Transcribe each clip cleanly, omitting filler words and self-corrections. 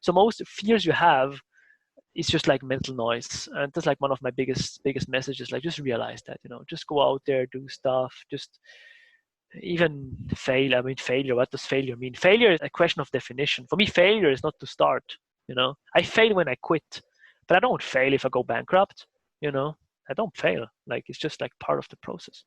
So most fears you have is just like mental noise. And that's like one of my biggest messages, like just realize that, just go out there, do stuff, just even fail. I mean, failure, what does failure mean? Failure is a question of definition. For me, failure is not to start. I fail when I quit, but I don't fail if I go bankrupt. I don't fail. Like, it's just like part of the process.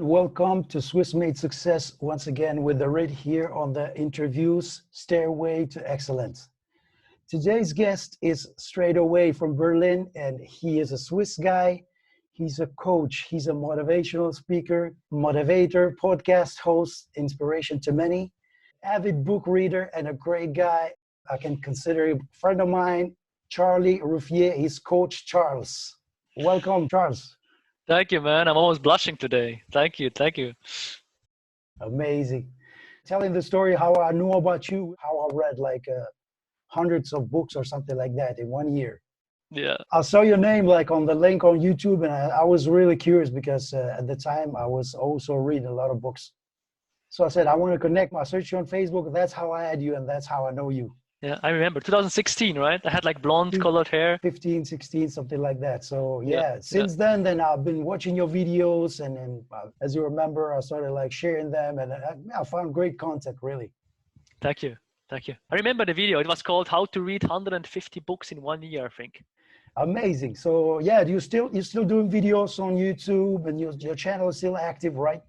Welcome to Swiss Made Success once again with Erid here on the interviews Stairway to Excellence. Today's guest is straight away from Berlin, and he is a Swiss guy. He's a coach. He's a motivational speaker, motivator, podcast host, inspiration to many, avid book reader, and a great guy. I can consider him a friend of mine, Charlie Rüffieux. He's Coach Charles. Welcome, Charles. Thank you, man. I'm almost blushing today. Thank you. Amazing. Telling the story how I knew about you, how I read like hundreds of books or something like that in 1 year. Yeah. I saw your name like on the link on YouTube, and I was really curious because at the time I was also reading a lot of books. So I said, I want to connect. I searched you on Facebook. That's how I had you, and that's how I know you. Yeah, I remember 2016, right? I had like blonde colored hair. 15, 16, something like that. So since then I've been watching your videos, and as you remember, I started like sharing them, and I found great content, really. Thank you. I remember the video. It was called How to Read 150 Books in 1 year, I think. Amazing. So yeah, you're still doing videos on YouTube, and your channel is still active, right?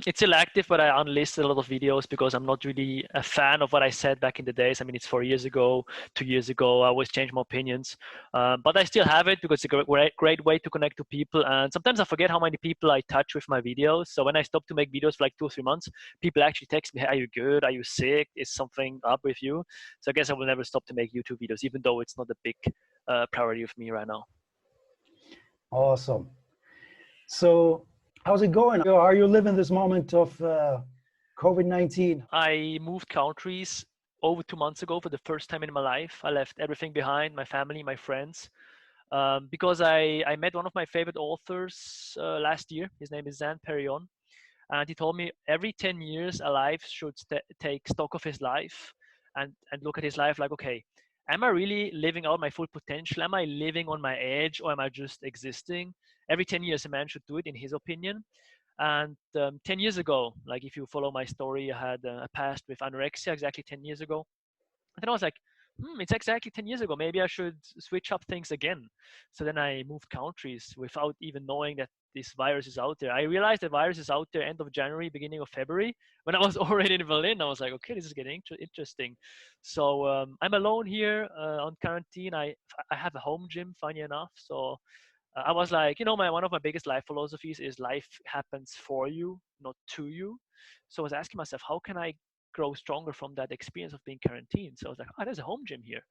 It's still active, but I unlisted a lot of videos because I'm not really a fan of what I said back in the days. I mean, it's 4 years ago, 2 years ago. I always change my opinions. But I still have it because it's a great way to connect to people. And sometimes I forget how many people I touch with my videos. So when I stop to make videos for like 2 or 3 months, people actually text me, hey, are you good? Are you sick? Is something up with you? So I guess I will never stop to make YouTube videos, even though it's not a big priority of me right now. Awesome. So how's it going? Are you living this moment of COVID-19? I moved countries over 2 months ago for the first time in my life. I left everything behind, my family, my friends, because I met one of my favorite authors last year. His name is Zan Perrion. And he told me every 10 years, a life should take stock of his life and look at his life like, okay, am I really living out my full potential? Am I living on my edge, or am I just existing? Every 10 years, a man should do it, in his opinion. And 10 years ago, like if you follow my story, I had a past with anorexia exactly 10 years ago. And then I was like, it's exactly 10 years ago. Maybe I should switch up things again. So then I moved countries without even knowing that this virus is out there. I realized the virus is out there end of January, beginning of February. When I was already in Berlin, I was like, okay, this is getting interesting. So I'm alone here on quarantine. I have a home gym, funny enough. So I was like, one of my biggest life philosophies is life happens for you, not to you. So I was asking myself, how can I grow stronger from that experience of being quarantined? So I was like, there's a home gym here.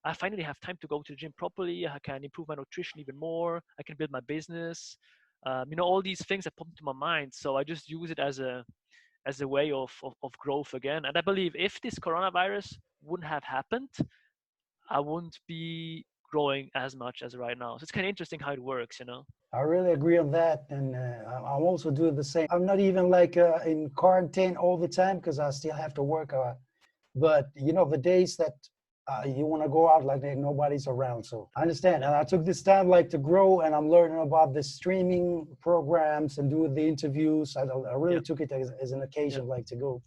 I finally have time to go to the gym properly. I can improve my nutrition even more. I can build my business. All these things that pop into my mind. So I just use it as a way of growth again. And I believe if this coronavirus wouldn't have happened, I wouldn't be growing as much as right now. So it's kind of interesting how it works, I really agree on that, and I'm also doing the same. I'm not even like in quarantine all the time because I still have to work. But the days that you want to go out, like nobody's around. So I understand, and I took this time like to grow, and I'm learning about the streaming programs and doing the interviews. I really took it as an occasion, like to go.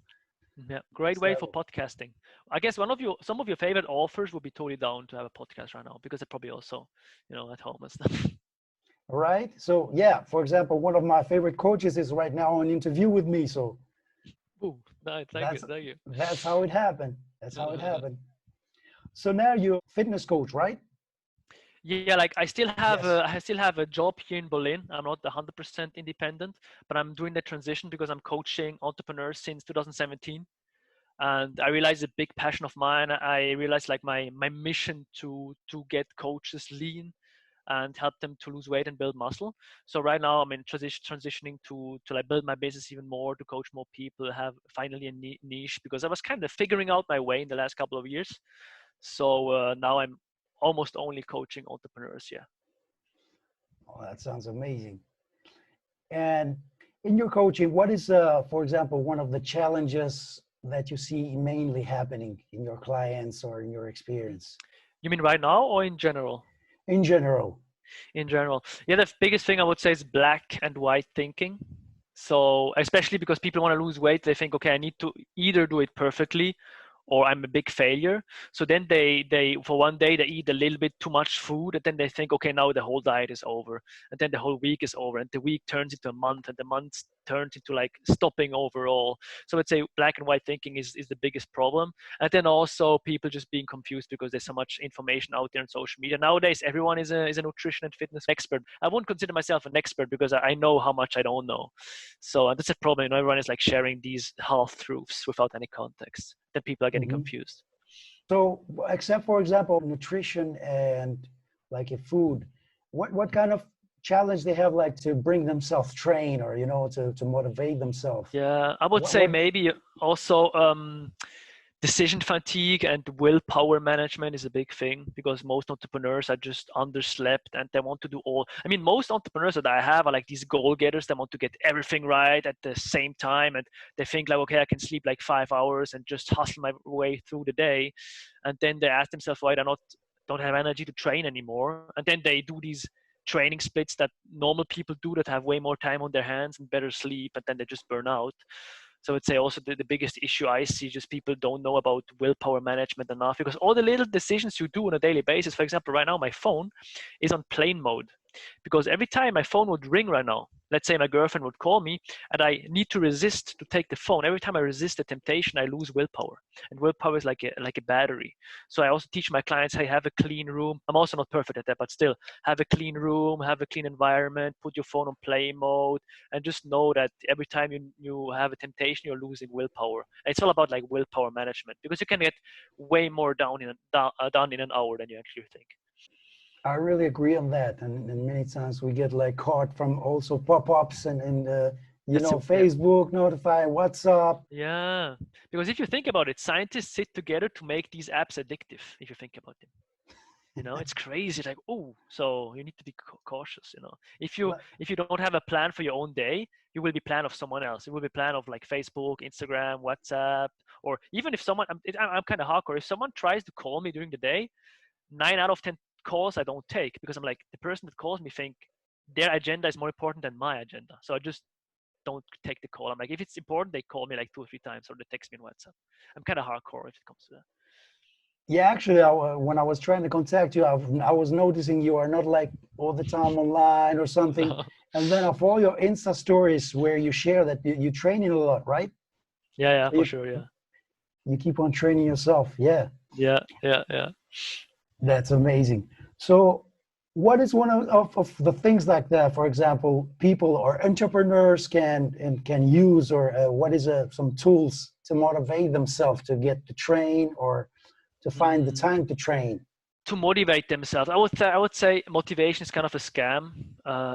Yeah, great way for podcasting. I guess some of your favorite authors would be totally down to have a podcast right now because they're probably also, at home and stuff. Right. So yeah, for example, one of my favorite coaches is right now on interview with me. So nice. Thank you. That's how it happened. So now you're a fitness coach, right? Yeah, like I still have a job here in Berlin. I'm not 100% independent, but I'm doing the transition because I'm coaching entrepreneurs since 2017. And I realized a big passion of mine. I realized like my mission to get coaches lean and help them to lose weight and build muscle. So right now I'm in transitioning to like build my business even more, to coach more people, have finally a niche, because I was kind of figuring out my way in the last couple of years. So now I'm almost only coaching entrepreneurs. Yeah. Oh, that sounds amazing. And in your coaching, what is, for example, one of the challenges that you see mainly happening in your clients or in your experience You mean right now or in general? in general? In general, yeah, the biggest thing I would say is black and white thinking. So especially because people want to lose weight, they think, okay, I need to either do it perfectly or I'm a big failure. So then they for one day they eat a little bit too much food, and then they think, okay, now the whole diet is over, and then the whole week is over, and the week turns into a month, and the month turns into like stopping overall. So I'd say black and white thinking is the biggest problem. And then also people just being confused because there's so much information out there on social media nowadays. Everyone is a nutrition and fitness expert. I won't consider myself an expert because I know how much I don't know. So that's a problem. Everyone is like sharing these half truths without any context. Then people are getting Hmm. confused. So, except for example, nutrition and like a food, what kind of challenge they have like to bring themselves train or to motivate themselves? Yeah, I would say What? maybe also decision fatigue and willpower management is a big thing, because most entrepreneurs are just underslept and they want to do all. I mean, most entrepreneurs that I have are like these goal getters. They want to get everything right at the same time, and they think like, okay, I can sleep like 5 hours and just hustle my way through the day, and then they ask themselves why they don't have energy to train anymore, and then they do these training splits that normal people do that have way more time on their hands and better sleep, and then they just burn out. So I would say also the biggest issue I see, just people don't know about willpower management enough, because all the little decisions you do on a daily basis, for example, right now my phone is on plane mode, because every time my phone would ring right now, let's say my girlfriend would call me and I need to resist to take the phone. Every time I resist the temptation, I lose willpower. And willpower is like a battery. So I also teach my clients, hey, have a clean room. I'm also not perfect at that, but still have a clean room, have a clean environment, put your phone on play mode, and just know that every time you have a temptation, you're losing willpower. And it's all about like willpower management, because you can get way more done in an hour than you actually think. I really agree on that. And many times we get like caught from also pop-ups and Yeah. Facebook notify, WhatsApp. Yeah, because if you think about it, scientists sit together to make these apps addictive. If you think about them, it's crazy. Like, oh, so you need to be cautious. If you But if you don't have a plan for your own day, you will be plan of someone else. It will be plan of like Facebook, Instagram, WhatsApp, or even if someone. I'm kind of hardcore. If someone tries to call me during the day, 9 out of 10 calls I don't take, because I'm like, the person that calls me think their agenda is more important than my agenda. So I just don't take the call. I'm like, if it's important, they call me like 2 or 3 times, or they text me on WhatsApp. I'm kind of hardcore if it comes to yeah, actually, when I was trying to contact you, I was noticing you are not like all the time online or something. that. And then of all your Insta stories where you share that you training a lot, right? Yeah, So for sure. Yeah, you keep on training yourself. Yeah. yeah. That's amazing. So, what is one of the things like that, for example, people or entrepreneurs can use, or what is some tools to motivate themselves to get to train or to find the Mm, time to train? to motivate themselves, I would say motivation is kind of a scam.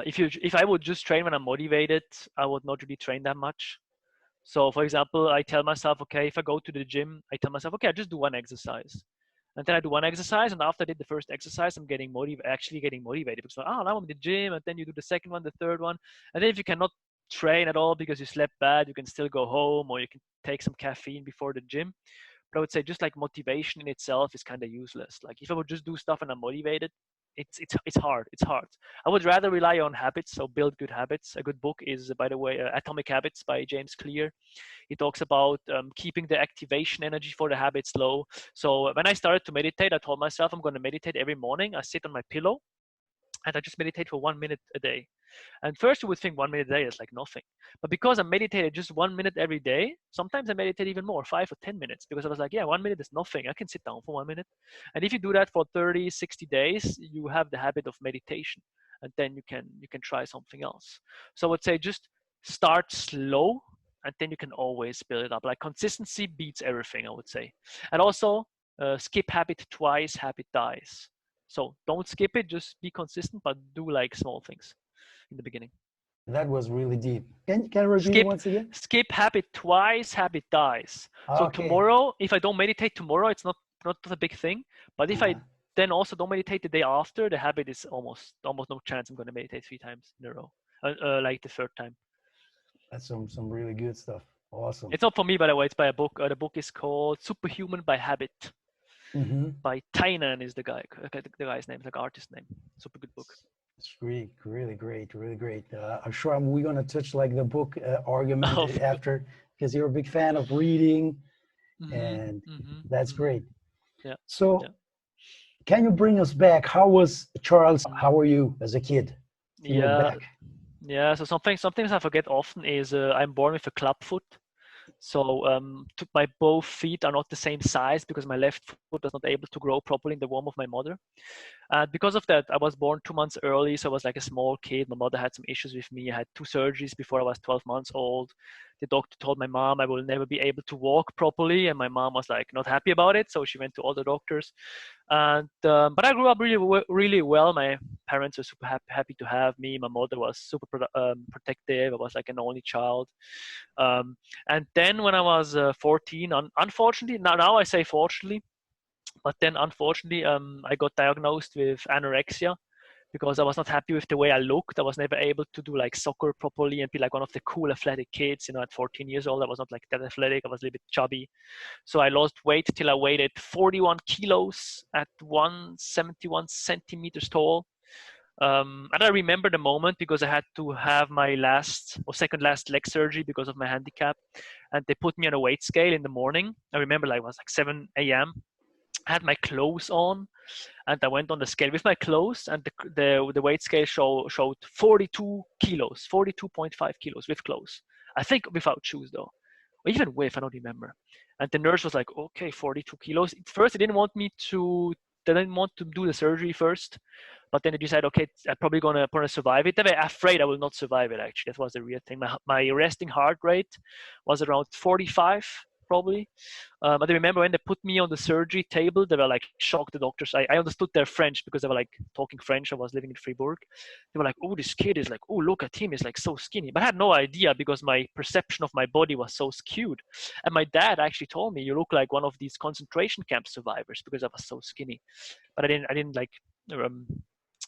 If I would just train when I'm motivated, I would not really train that much. So, for example, I tell myself, okay, if I go to the gym, I tell myself, okay, I just do one exercise. And then I do one exercise, and after I did the first exercise, I'm actually getting motivated, because now I'm in the gym, and then you do the second one, the third one, and then if you cannot train at all because you slept bad, you can still go home, or you can take some caffeine before the gym. But I would say just like motivation in itself is kind of useless. Like if I would just do stuff and I'm motivated, it's hard. It's hard. I would rather rely on habits, so build good habits. A good book is, by the way, Atomic Habits by James Clear. He talks about keeping the activation energy for the habits low. So when I started to meditate, I told myself I'm going to meditate every morning. I sit on my pillow and I just meditate for 1 minute a day. And first you would think 1 minute a day is like nothing. But because I meditated just 1 minute every day, sometimes I meditate even more, 5 or 10 minutes, because I was like, yeah, 1 minute is nothing. I can sit down for 1 minute. And if you do that for 30, 60 days, you have the habit of meditation. And then you can try something else. So I would say just start slow, and then you can always build it up. Like consistency beats everything, I would say. And also skip habit twice, habit dies. So don't skip it, just be consistent, but do like small things in the beginning. That was really deep. Can you repeat it skip once again? skip habit twice, habit dies. So Okay. tomorrow, if I don't meditate tomorrow, it's not a big thing. But if I Uh-huh. then also don't meditate the day after, the habit is almost no chance I'm going to meditate 3 times in a row, like the third time. That's some really good stuff. Awesome. It's not for me, by the way. It's by a book. The book is called Superhuman by Habit Mm-hmm. by Tynan is the guy's name, like artist name. Super good book. It's really, really great, really great. I'm sure we're gonna touch like the book argument Oh, after, because you're a big fan of reading, mm-hmm, and mm-hmm, that's mm-hmm. great. Yeah, So, yeah. can you bring us back? How was Charles? Mm-hmm. How were you as a kid? If you look Yeah, back. yeah. So something I forget often is I'm born with a club foot. So my both feet are not the same size because my left foot was not able to grow properly in the womb of my mother. And because of that, I was born 2 months early. So I was like a small kid. My mother had some issues with me. I had 2 surgeries before I was 12 months old. The doctor told my mom I will never be able to walk properly. And my mom was like not happy about it. So she went to all the doctors. And but I grew up really well. My parents were super happy to have me. My mother was super protective. I was like an only child. And then when I was 14, unfortunately, now I say fortunately, but then unfortunately, I got diagnosed with anorexia because I was not happy with the way I looked. I was never able to do like soccer properly and be like one of the cool athletic kids. At 14 years old, I was not like that athletic. I was a little bit chubby. So I lost weight till I weighed 41 kilos at 171 centimeters tall. And I remember the moment because I had to have my last or second last leg surgery because of my handicap. And they put me on a weight scale in the morning. I remember like it was like 7 a.m. I had my clothes on and I went on the scale with my clothes and the weight scale showed 42 kilos, 42.5 kilos with clothes. I think without shoes though, or even with, I don't remember. And the nurse was like, okay, 42 kilos. At first, they didn't want to do the surgery first, but then they decided, okay, I'm probably gonna survive it. They were afraid I will not survive it. Actually, that was the real thing. My resting heart rate was around 45, probably. But I remember when they put me on the surgery table, they were like shocked. The doctors, I understood their French because they were like talking French. I was living in Fribourg. They were like, oh, this kid is like, oh, look at him, he's like so skinny. But I had no idea because my perception of my body was so skewed. And my dad actually told me, you look like one of these concentration camp survivors because I was so skinny. But um,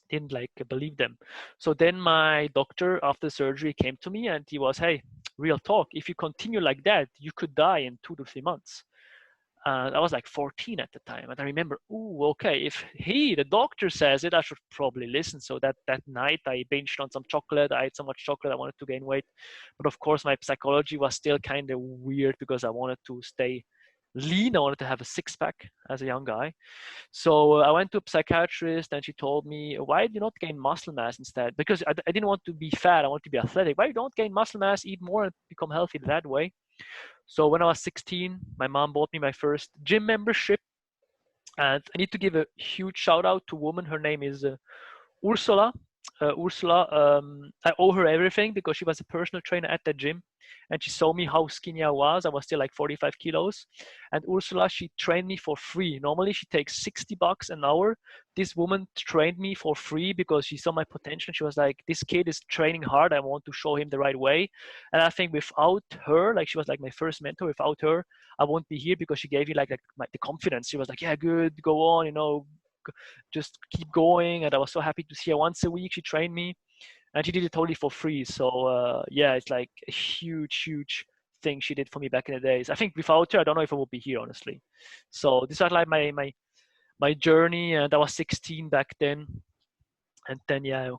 didn't like believe them. So then my doctor after surgery came to me and he was, hey, real talk, if you continue like that, you could die in 2 to 3 months. I was like 14 at the time, and I remember, oh, okay, if the doctor says it, I should probably listen. So that night, I binged on some chocolate. I ate so much chocolate, I wanted to gain weight, but of course, my psychology was still kind of weird because I wanted to stay lean. I wanted to have a six pack as a young guy. So I went to a psychiatrist, and she told me, why do you not gain muscle mass instead? Because I didn't want to be fat. I want to be athletic. Why don't gain muscle mass, eat more, and become healthy that way? So when I was 16, my mom bought me my first gym membership. And I need to give a huge shout out to a woman. Her name is Ursula. Ursula, I owe her everything because she was a personal trainer at the gym and she saw me how skinny I was. I was still like 45 kilos. And Ursula, she trained me for free. Normally, she takes $60 an hour. This woman trained me for free because she saw my potential. She was like, this kid is training hard. I want to show him the right way. And I think without her, like she was like my first mentor, without her, I won't be here because she gave me like the confidence. She was like, yeah, good, go on, just keep going. And I was so happy to see her once a week. She trained me and she did it totally for free. So yeah, it's like a huge thing she did for me back in the days. I think without her, I don't know if I would be here, honestly. So this was like my journey, and I was 16 back then. And then yeah,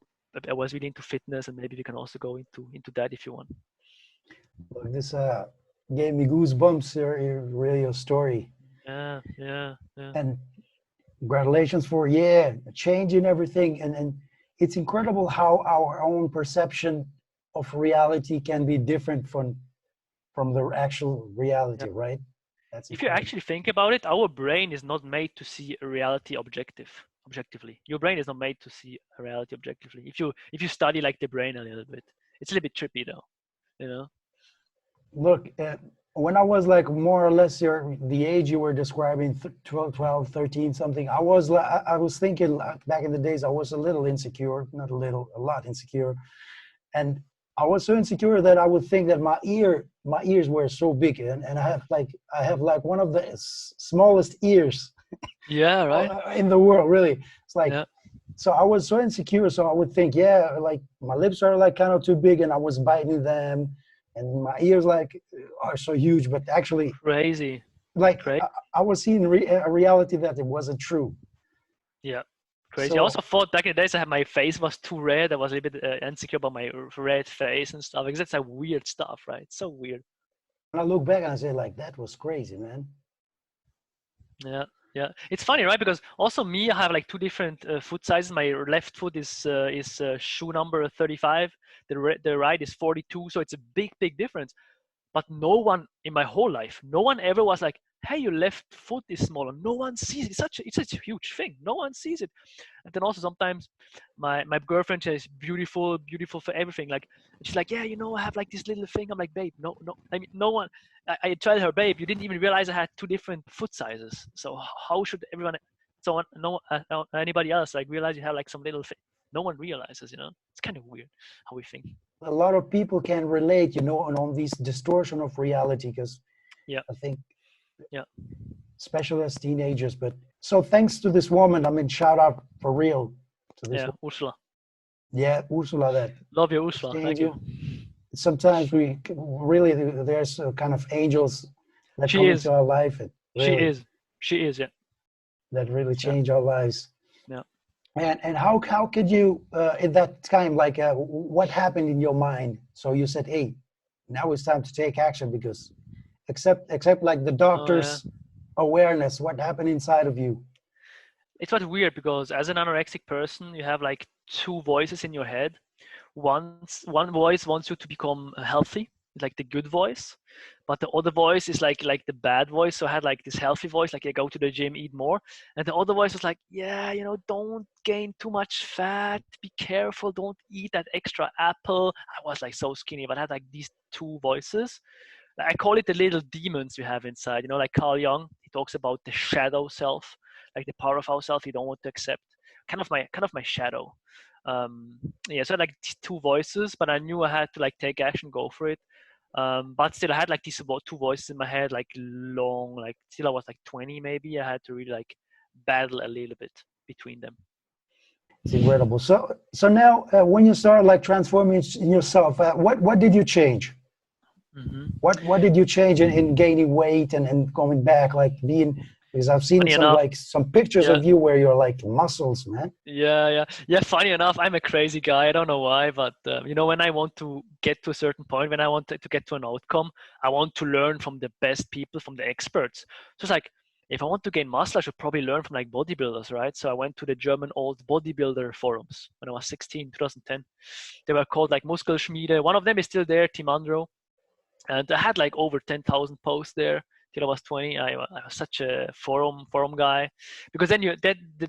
I was really into fitness, and maybe we can also go into that if you want. Look, this gave me goosebumps. Really your story, Yeah. and congratulations for changing everything. And it's incredible how our own perception of reality can be different from the actual Yeah. reality, right? That's If you incredible. actually think about it, our brain is not made to see a reality objectively. Your brain is not made to see a reality objectively. If you study like the brain a little bit, it's a little bit trippy though, you know. Look, when I was like more or less the age you were describing, 12, 13, something, I was thinking back in the days, I was a little insecure, not a little, a lot insecure. And I was so insecure that I would think that my ears were so big, and I have like one of the smallest ears Yeah, right. in the world, really. It's like, Yeah. so I was so insecure, so I would think, yeah, like my lips are like kind of too big and I was biting them, and my ears like are so huge, but actually Crazy. like Crazy. I was seeing a reality that it wasn't true. Yeah. Crazy. I So also thought back in the days I had my face was too red. I was a little bit insecure about my red face and stuff. Because that's like weird stuff, right? So weird. when I look back and I say like that was crazy, man. Yeah. Yeah. It's funny, right? Because also me, I have like two different foot sizes. My left foot is shoe number 35. The right is 42. So it's a big difference. But no one in my whole life, no one ever was like, hey, your left foot is smaller. No one sees it. It's such a huge thing. No one sees it. And then also sometimes my girlfriend, she's beautiful for everything. Like, she's like, yeah, I have like this little thing. I'm like, babe, no. I mean, no one. I told her, babe, you didn't even realize I had two different foot sizes. So how should everyone, someone, no, anybody else like realize you have like some little thing? No one realizes. It's kind of weird how we think. A lot of people can relate, on these distortion of reality, because Yeah, I think, yeah, especially as teenagers. But so thanks to this woman, I mean, shout out for real to this yeah. woman. Ursula, Yeah, Ursula, that love you, Ursula. changed Thank you. you. Sometimes we really, there's kind of angels that She come into is. our life, and She really is. She is. Yeah. that really Yeah. change our lives. Yeah. And how could you at that time, like what happened in your mind? So you said, hey, now it's time to take action, because except like the Oh yeah. doctor's awareness, what happened inside of you? It's quite weird because as an anorexic person, you have like two voices in your head. One voice wants you to become healthy, like the good voice, but the other voice is like the bad voice. So I had like this healthy voice, like, yeah, go to the gym, eat more, and the other voice was like, yeah, don't gain too much fat, be careful, don't eat that extra apple. I was like so skinny, but I had like these two voices. I call it the little demons you have inside. Like Carl Jung, he talks about the shadow self, like the part of ourself you don't want to accept. Kind of my shadow. Um, yeah, so I had like these two voices, but I knew I had to like take action, go for it. But still, I had like these about two voices in my head, like long, like till I was like 20 maybe. I had to really like battle a little bit between them. It's incredible. So now, when you start like transforming yourself, what did you change? Hmm. What did you change in gaining weight and coming back, like being? Because I've seen Funny enough, some pictures yeah. of you where you're like muscles, man. Yeah. Funny enough, I'm a crazy guy. I don't know why, but when I want to get to a certain point, when I want to get to an outcome, I want to learn from the best people, from the experts. So it's like, if I want to gain muscle, I should probably learn from like bodybuilders, right? So I went to the German old bodybuilder forums when I was 16, 2010. They were called like Muskelschmiede. One of them is still there, Tim Andro, and I had like over 10,000 posts there till I was 20. I was such a forum guy, because then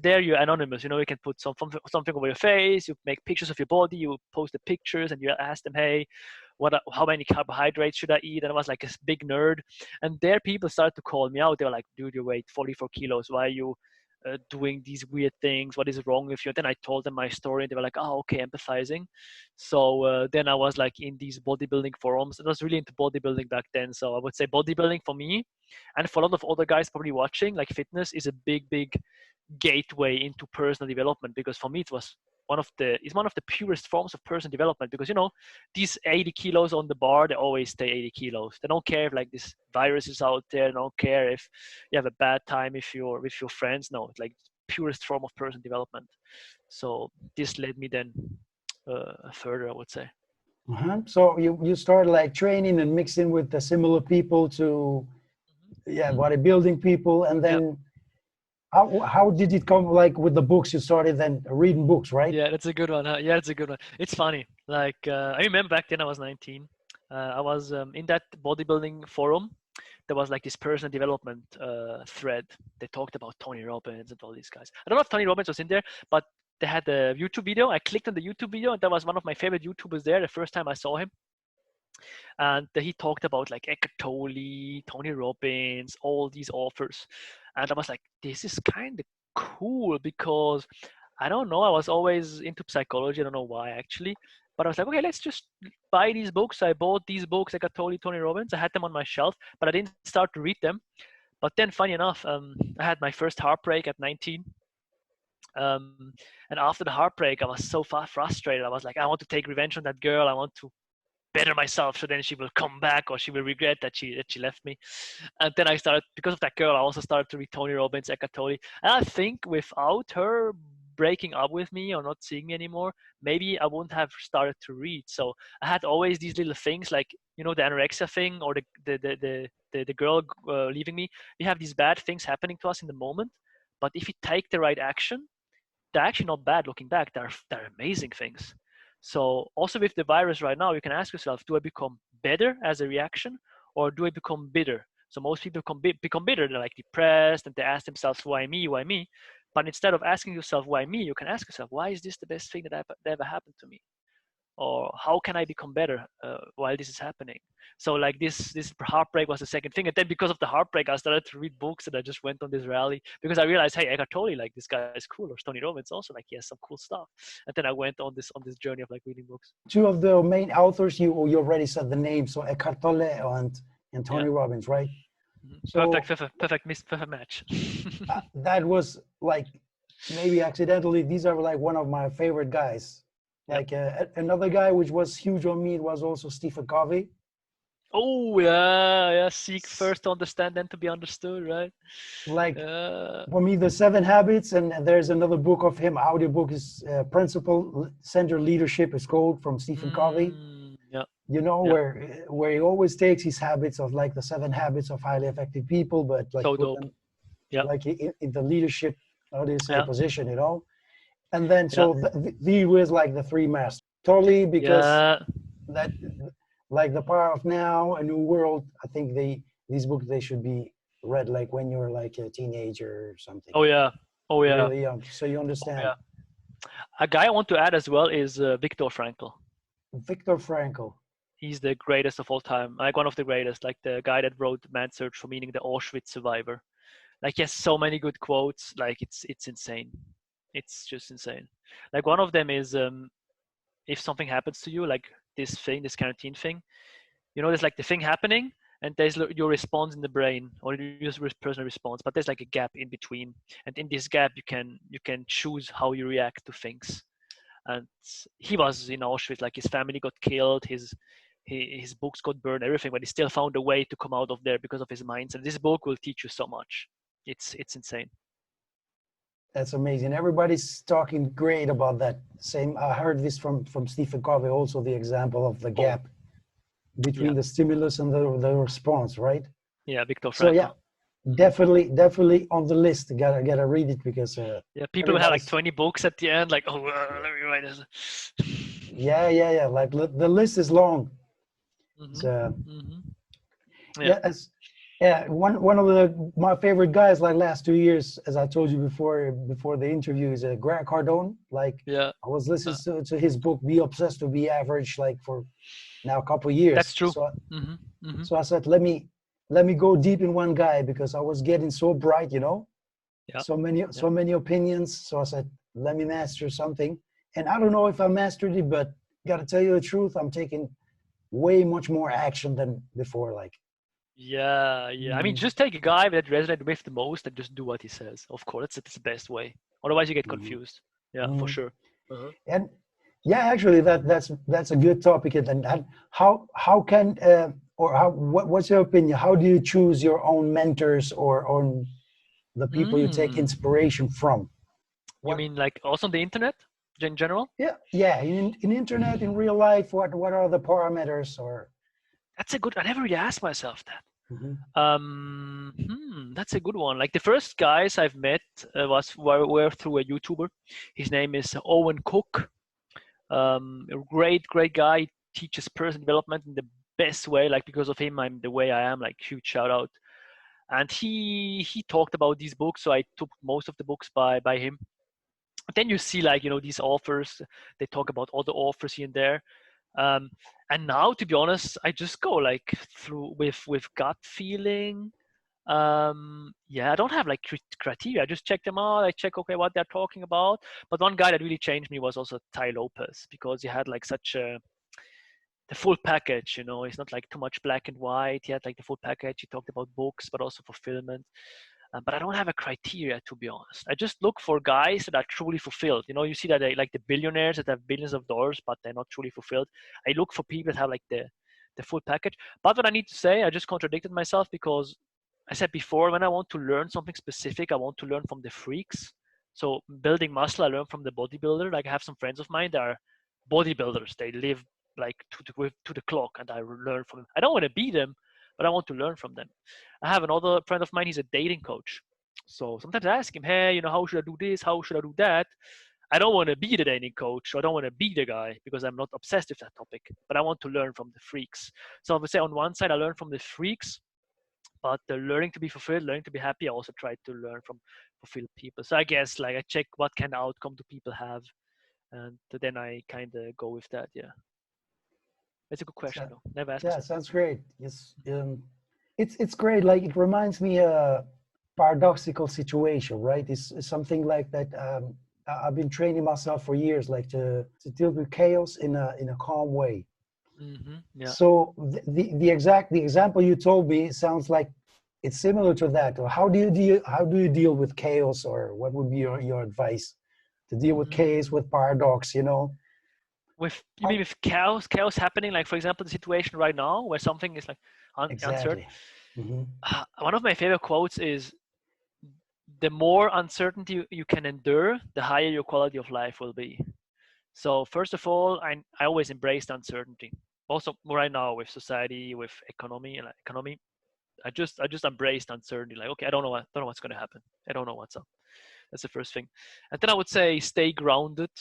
there you're anonymous. You can put something over your face. You make pictures of your body. You post the pictures, and you ask them, hey, how many carbohydrates should I eat? And I was like a big nerd. And there people started to call me out. They were like, dude, you weigh 44 kilos. Why are you doing these weird things? What is wrong with you? And then I told them my story, and they were like, oh, okay, empathizing. So then I was like in these bodybuilding forums. I was really into bodybuilding back then. So I would say bodybuilding for me, and for a lot of other guys probably watching, like fitness is a big gateway into personal development, because for me it was one of the purest forms of personal development, because these 80 kilos on the bar, they always stay 80 kilos. They don't care if like this virus is out there. They don't care if you have a bad time if you're with your friends. No, it's like purest form of personal development. So this led me then further, I would say. So you started like training and mixing with the similar people to, yeah, Mhm. bodybuilding people, and Yeah. then how did it come, like with the books? You started then reading books, right? Yeah, that's a good one. Huh? Yeah, that's a good one. It's funny. Like I remember back then I was 19. I was in that bodybuilding forum. There was like this personal development thread. They talked about Tony Robbins and all these guys. I don't know if Tony Robbins was in there, but they had a YouTube video. I clicked on the YouTube video, and that was one of my favorite YouTubers there. The first time I saw him, and he talked about like Eckhart Tolle, Tony Robbins, all these authors, and I was like, this is kind of cool because I don't know, I was always into psychology. I don't know why actually, but I was like, okay, let's just buy these books. I bought these books, Eckhart Tolle, Tony Robbins. I had them on my shelf, but I didn't start to read them. But then, funny enough, I had my first heartbreak at 19. And after the heartbreak, I was so frustrated. I was like, I want to take revenge on that girl. I want to better myself so then she will come back or she will regret that she left me. And then I started, because of that girl, I also started to read Tony Robbins, Eckhart Tolle. And I think without her breaking up with me or not seeing me anymore, maybe I wouldn't have started to read. So I had always these little things like, you know, the anorexia thing or the girl leaving me. We have these bad things happening to us in the moment, but if you take the right action, they're actually not bad looking back. They're amazing things. So also with the virus right now, you can ask yourself, do I become better as a reaction or do I become bitter? So most people become bitter. They're like depressed and they ask themselves, why me? Why me? But instead of asking yourself, why me? You can ask yourself, why is this the best thing that ever happened to me? Or how can I become better while this is happening? So like this heartbreak was the second thing, and then because of the heartbreak, I started to read books, and I just went on this rally because I realized, hey, Eckhart Tolle, like this guy is cool, or Tony Robbins also, like he has some cool stuff, and then I went on this journey of like reading books. Two of the main authors, you already said the name, so Eckhart Tolle and Tony Yeah. Robbins, right? So Perfect match. that was like maybe accidentally. These are like one of my favorite guys. Yep. Like another guy which was huge on me was also Stephen Covey. Oh yeah. Seek first to understand, then to be understood, right? Like for me, the 7 Habits, and there's another book of him. Audiobook is Principle Center Leadership is called from Stephen Covey. Yeah. You know, Yeah. where he always takes his habits of like the 7 habits of highly effective people, but like So put dope. them Yeah. like in the leadership, how do you say, Yeah. position, you know? And then Yeah. so the was like the 3 masters. Totally, because Yeah. that like the power of now, a new world. I think these books, they should be read like when you're like a teenager or something. Oh yeah. Oh yeah. Really young, so you Oh understand. yeah. A guy I want to add as well is Viktor Frankl. Viktor Frankl. He's the greatest of all time, like one of the greatest, like the guy that wrote Man's Search for Meaning, the Auschwitz survivor. Like he has so many good quotes, like it's insane. It's just insane. Like one of them is if something happens to you, like this thing, this quarantine thing, you know, there's like the thing happening and there's your response in the brain or your personal response, but there's like a gap in between, and in this gap you can choose how you react to things. And he was in Auschwitz, like his family got killed, his books got burned, everything, but he still found a way to come out of there because of his mindset. This book will teach you so much. It's insane. That's amazing. Everybody's talking great about that. Same. I heard this from Stephen Covey, also the example of the gap between Yeah. the stimulus and the response, right? Yeah, Viktor So yeah, Frankl. definitely on the list. Gotta read it because Yeah, people will have like everybody's 20 books at the end, like, oh, let me write this. yeah. Like the list is long. So Yeah. yeah, one of my favorite guys like last 2 years, as I told you before the interview, is Grant Cardone. Like Yeah. I was listening to his book Be Obsessed to Be Average like for now a couple of years. That's true. So I said, let me go deep in one guy because I was getting so bright, you know, Yeah. so many opinions. So I said, let me master something. And I don't know if I mastered it, but gotta tell you the truth, I'm taking way much more action than before. Like, Yeah. I mean, just take a guy that resonated with the most and just do what he says. Of course, that's the best way. Otherwise, you get confused. Yeah, for sure. and yeah, actually, that's a good topic. And how can or how what's your opinion? How do you choose your own mentors or on the people you take Mm. inspiration from? You What? mean like also on the internet in general? Yeah. In internet, in real life, what are the parameters or? That's a good. I never really asked myself that. Mhm. That's a good one. Like the first guys I've met were through a YouTuber. His name is Owen Cook. A great guy. Teaches personal development in the best way. Like because of him, I'm the way I am. Like huge shout out. And he talked about these books, so I took most of the books by him. Then you see like these authors. They talk about other authors here and there. Um, and now, to be honest, I just go like through with gut feeling. Yeah, I don't have like criteria. I just check them out. I check, okay, what they're talking about. But one guy that really changed me was also Ty Lopez, because he had like such a the full package. It's not like too much black and white. He had like the full package. He talked about books, but also fulfillment. But I don't have a criteria, to be honest. I just look for guys that are truly fulfilled. You see that they like the billionaires that have billions of dollars, but they're not truly fulfilled. I look for people that have like the full package. But what I need to say, I just contradicted myself, because I said before, when I want to learn something specific, I want to learn from the freaks. So building muscle, I learn from the bodybuilder. Like I have some friends of mine that are bodybuilders. They live like to the clock, and I learn from them. I don't want to be them, but I want to learn from them. I have another friend of mine. He's a dating coach. So sometimes I ask him, hey, how should I do this? How should I do that? I don't want to be the dating coach. Or I don't want to be the guy, because I'm not obsessed with that topic. But I want to learn from the freaks. So I would say on one side, I learn from the freaks, but the learning to be fulfilled, learning to be happy, I also try to learn from fulfilled people. So I guess like I check what kind of outcome do people have, and then I kind of go with that. Yeah, it's a good question So, though. Never asked yeah, myself. sounds great. Yes, it's great. Like it reminds me a paradoxical situation, right? It's something like that. I've been training myself for years, like to deal with chaos in a calm way. Yeah. So the example you told me sounds like it's similar to that. Or how do you deal with chaos, or what would be your advice to deal with chaos, Mm. with paradox? With you mean How with chaos happening, like for example the situation right now where something is like uncertain. exactly? Hmm. One of my favorite quotes is, the more uncertainty you can endure, the higher your quality of life will be. So first of all, I always embraced uncertainty. Also right now with society, with economy, I just embraced uncertainty. Like, okay, I don't know what's going to happen. I don't know what's up. That's the first thing. And then I would say stay grounded,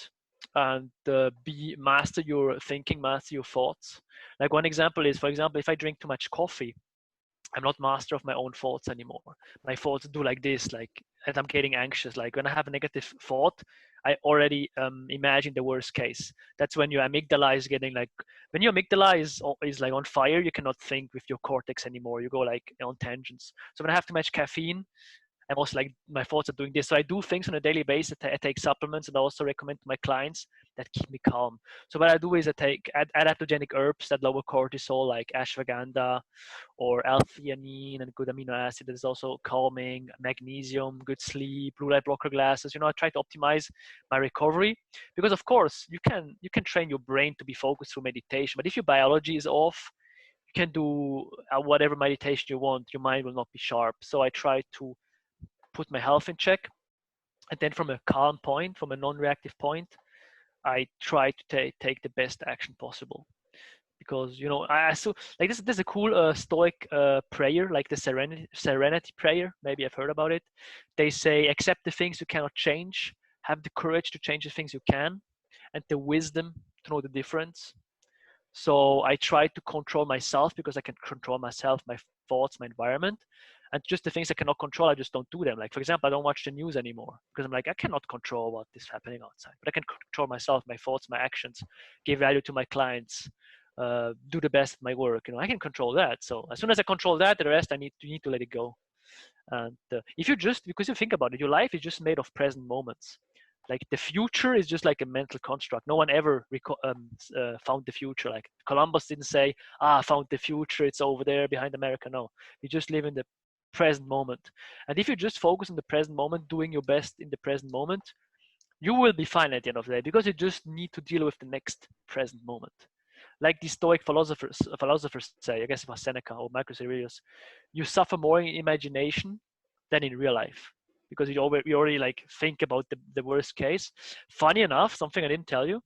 and be master your thinking, master your thoughts. Like one example is, for example, if I drink too much coffee, I'm not master of my own thoughts anymore. My thoughts do like this, like, and I'm getting anxious. Like when I have a negative thought, I already imagine the worst case. That's when your amygdala is getting like, when your amygdala is like on fire, you cannot think with your cortex anymore. You go like on tangents. So when I have too much caffeine, I'm also like, my thoughts are doing this. So I do things on a daily basis. I take supplements, and I also recommend to my clients that keep me calm. So what I do is I take adaptogenic herbs that lower cortisol, like ashwagandha or L-theanine, and good amino acid that is also calming, magnesium, good sleep, blue light blocker glasses. I try to optimize my recovery, because of course you can train your brain to be focused through meditation, but if your biology is off, you can do whatever meditation you want. Your mind will not be sharp. So I try to put my health in check, and then from a calm point, from a non-reactive point, I try to take the best action possible. Because I so like this. There's a cool Stoic prayer, like the Serenity prayer. Maybe I've heard about it. They say, accept the things you cannot change, have the courage to change the things you can, and the wisdom to know the difference. So I try to control myself, because I can control myself, my thoughts, my environment. And just the things I cannot control, I just don't do them. Like, for example, I don't watch the news anymore, because I'm like, I cannot control what is happening outside, but I can control myself, my thoughts, my actions, give value to my clients, do the best at my work. I can control that. So as soon as I control that, the rest I need to let it go. And if you just, because you think about it, your life is just made of present moments. Like the future is just like a mental construct. No one ever found the future. Like Columbus didn't say, I found the future, it's over there behind America. No, you just live in the present moment. And if you just focus on the present moment, doing your best in the present moment, you will be fine at the end of the day, because you just need to deal with the next present moment. Like the Stoic philosophers say, I guess it was Seneca or Marcus Aurelius, you suffer more in imagination than in real life, because you already like think about the worst case. Funny enough, something I didn't tell you,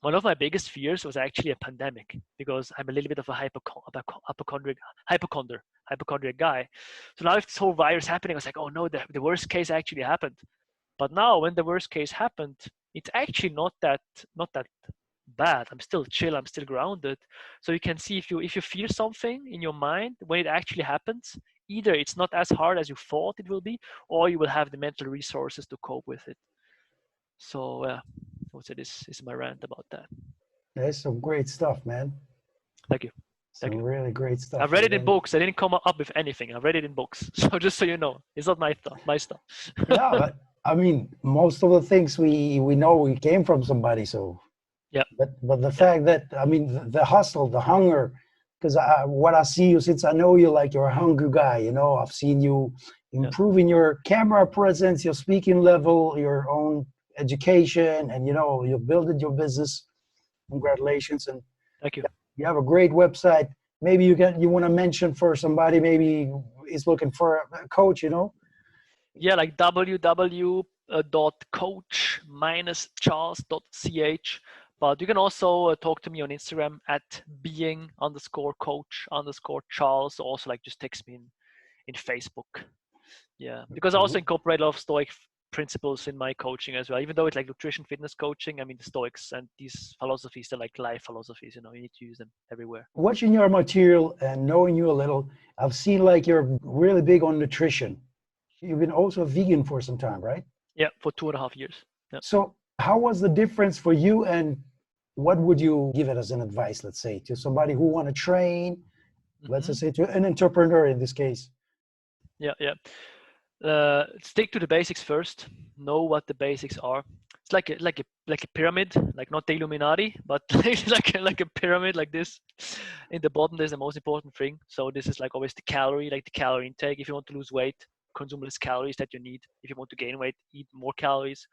one of my biggest fears was actually a pandemic, because I'm a little bit of a hypochondriac guy. So now if this whole virus happening, I was like, oh no, the worst case actually happened. But now when the worst case happened, it's actually not that bad. I'm still chill, I'm still grounded. So you can see, if you feel something in your mind when it actually happens, either it's not as hard as you thought it will be, or you will have the mental resources to cope with it. So I would say this is my rant about that. That's some great stuff, man. Thank you. Some Thank you. really great stuff. I've read And it in then, books. I didn't come up with anything. I've read it in books. So just so you know, it's not my stuff. My stuff. yeah, but I mean, most of the things we know we came from somebody. So, Yeah. but the Yeah. fact that I mean the hustle, the hunger, because what I see you since I know you, like you're a hungry guy. You know, I've seen you Yeah. improving your camera presence, your speaking level, your own education, and you know you're building your business. Congratulations, and Thank you. you have a great website. Maybe you want to mention for somebody maybe is looking for a coach. You know. Yeah, like www.coach-charles.ch. But you can also talk to me on Instagram at being_coach_Charles. Also, like just text me in Facebook. Yeah, because I also incorporate a lot of Stoic principles in my coaching as well. Even though it's like nutrition, fitness coaching, I mean the Stoics and these philosophies, they're like life philosophies. You know, you need to use them everywhere. Watching your material and knowing you a little, I've seen like you're really big on nutrition. You've been also a vegan for some time, right? Yeah, for 2.5 years. Yeah. So how was the difference for you, and what would you give it as an advice, let's say, to somebody who want to train, let's just say to an entrepreneur in this case? Yeah, yeah. Stick to the basics first. Know what the basics are. It's like a pyramid, like not the Illuminati, but like a pyramid like this. In the bottom, there's the most important thing. So this is like always the calorie, like the calorie intake. If you want to lose weight, consume less calories that you need. If you want to gain weight, eat more calories.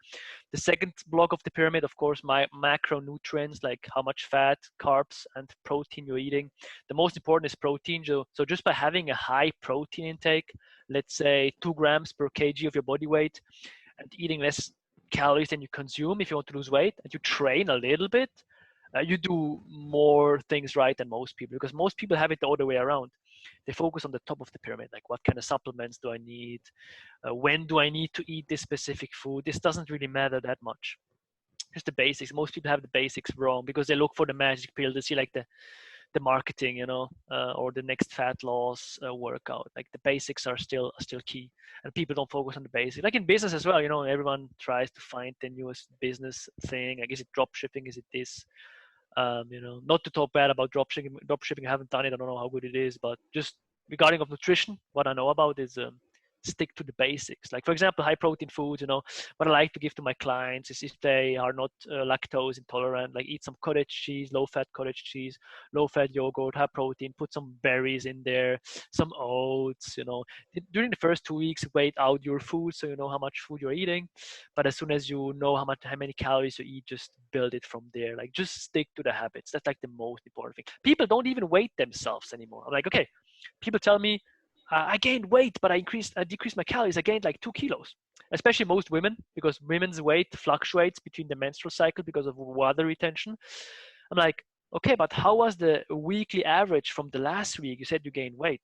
The second block of the pyramid, of course, my macronutrients, like how much fat, carbs, and protein you're eating. The most important is protein. So just by having a high protein intake, let's say 2 grams per kg of your body weight, and eating less calories than you consume if you want to lose weight, and you train a little bit, you do more things right than most people, because most people have it the other way around. They focus on the top of the pyramid, like what kind of supplements do I need, when do I need to eat this specific food. This doesn't really matter that much. Just the basics. Most people have the basics wrong because they look for the magic pill. They see like the marketing, or the next fat loss workout. Like the basics are still key, and people don't focus on the basics. Like in business as well, everyone tries to find the newest business thing. Like, is it drop shipping? Is it this? Not to talk bad about drop shipping. Drop shipping, I haven't done it. I don't know how good it is, but just regarding of nutrition, what I know about is stick to the basics. Like for example, high protein foods. What I like to give to my clients is if they are not lactose intolerant, like eat some cottage cheese, low fat cottage cheese, low fat yogurt, high protein. Put some berries in there, some oats. During the first 2 weeks, wait out your food so you know how much food you're eating. But as soon as you know how many calories you eat, just build it from there. Like just stick to the habits. That's like the most important thing. People don't even weight themselves anymore. I'm like, okay, people tell me I gained weight, but I decreased my calories. I gained like 2 kilos. Especially most women, because women's weight fluctuates between the menstrual cycle because of water retention. I'm like, okay, but how was the weekly average from the last week? You said you gained weight.